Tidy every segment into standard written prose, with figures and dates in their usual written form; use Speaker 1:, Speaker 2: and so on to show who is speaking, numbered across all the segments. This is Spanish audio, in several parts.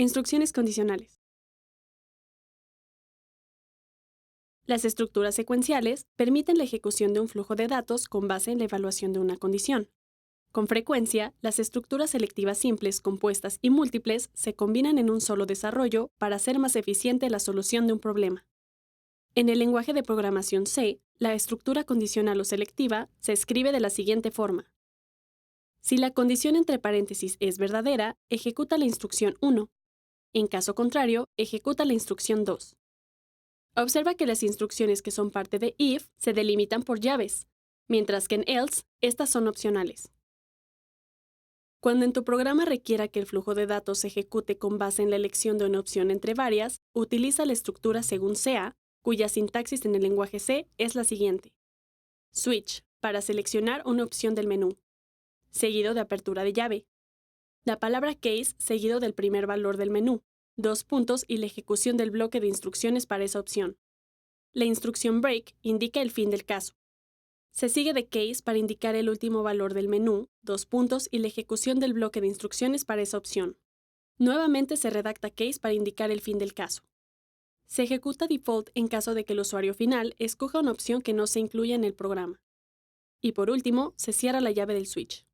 Speaker 1: Instrucciones condicionales. Las estructuras secuenciales permiten la ejecución de un flujo de datos con base en la evaluación de una condición. Con frecuencia, las estructuras selectivas simples, compuestas y múltiples se combinan en un solo desarrollo para hacer más eficiente la solución de un problema. En el lenguaje de programación C, la estructura condicional o selectiva se escribe de la siguiente forma. Si la condición entre paréntesis es verdadera, ejecuta la instrucción 1. En caso contrario, ejecuta la instrucción 2. Observa que las instrucciones que son parte de if se delimitan por llaves, mientras que en else, estas son opcionales. Cuando en tu programa requiera que el flujo de datos se ejecute con base en la elección de una opción entre varias, utiliza la estructura según sea, cuya sintaxis en el lenguaje C es la siguiente. Switch, para seleccionar una opción del menú, seguido de apertura de llave. La palabra case seguido del primer valor del menú, 2 puntos y la ejecución del bloque de instrucciones para esa opción. La instrucción break indica el fin del caso. Se sigue de case para indicar el último valor del menú, 2 puntos y la ejecución del bloque de instrucciones para esa opción. Nuevamente se redacta case para indicar el fin del caso. Se ejecuta default en caso de que el usuario final escoja una opción que no se incluya en el programa. Y por último, se cierra la llave del switch.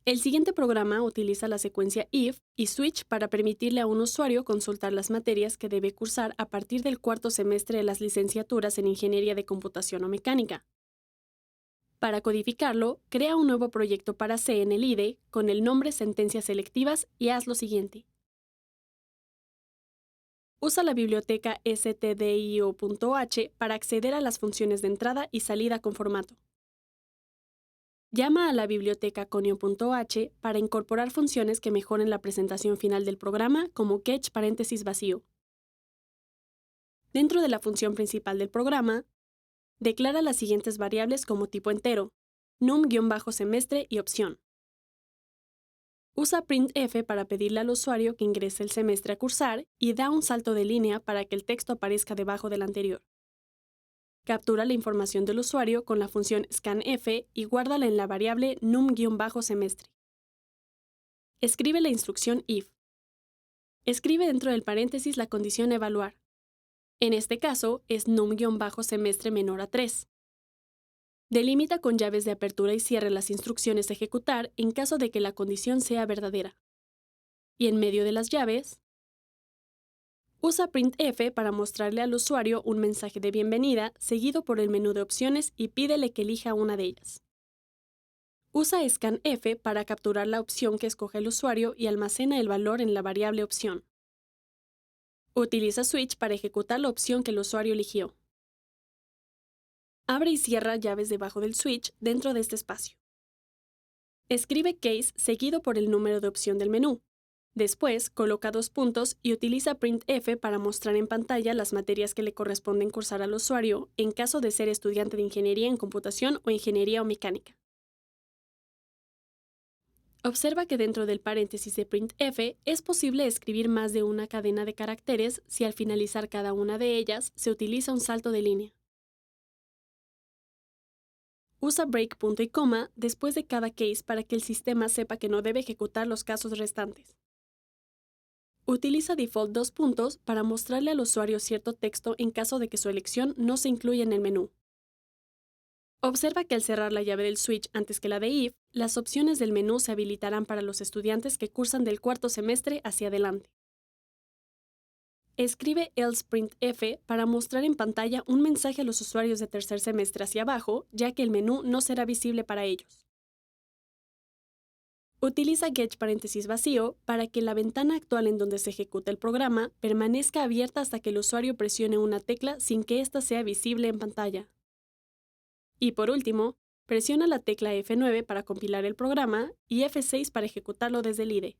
Speaker 1: El siguiente programa utiliza la secuencia if y switch para permitirle a un usuario consultar las materias que debe cursar a partir del cuarto semestre de las licenciaturas en Ingeniería de Computación o Mecánica. Para codificarlo, crea un nuevo proyecto para C en el IDE con el nombre Sentencias Selectivas y haz lo siguiente. Usa la biblioteca stdio.h para acceder a las funciones de entrada y salida con formato. Llama a la biblioteca conio.h para incorporar funciones que mejoren la presentación final del programa como catch paréntesis vacío. Dentro de la función principal del programa, declara las siguientes variables como tipo entero, num-semestre y opción. Usa printf para pedirle al usuario que ingrese el semestre a cursar y da un salto de línea para que el texto aparezca debajo del anterior. Captura la información del usuario con la función scanf y guárdala en la variable num-semestre. Escribe la instrucción if. Escribe dentro del paréntesis la condición evaluar. En este caso, es num-semestre menor a 3. Delimita con llaves de apertura y cierre las instrucciones a ejecutar en caso de que la condición sea verdadera. Y en medio de las llaves, usa printf para mostrarle al usuario un mensaje de bienvenida seguido por el menú de opciones y pídele que elija una de ellas. Usa scanf para capturar la opción que escoge el usuario y almacena el valor en la variable opción. Utiliza switch para ejecutar la opción que el usuario eligió. Abre y cierra llaves debajo del switch dentro de este espacio. Escribe case seguido por el número de opción del menú. Después, coloca 2 puntos y utiliza printf para mostrar en pantalla las materias que le corresponden cursar al usuario en caso de ser estudiante de Ingeniería en Computación o Ingeniería o Mecánica. Observa que dentro del paréntesis de printf es posible escribir más de una cadena de caracteres si al finalizar cada una de ellas se utiliza un salto de línea. Usa break punto y coma después de cada case para que el sistema sepa que no debe ejecutar los casos restantes. Utiliza default 2 puntos para mostrarle al usuario cierto texto en caso de que su elección no se incluya en el menú. Observa que al cerrar la llave del switch antes que la de if, las opciones del menú se habilitarán para los estudiantes que cursan del cuarto semestre hacia adelante. Escribe else printf para mostrar en pantalla un mensaje a los usuarios de tercer semestre hacia abajo, ya que el menú no será visible para ellos. Utiliza get paréntesis vacío para que la ventana actual en donde se ejecuta el programa permanezca abierta hasta que el usuario presione una tecla sin que ésta sea visible en pantalla. Y por último, presiona la tecla F9 para compilar el programa y F6 para ejecutarlo desde el IDE.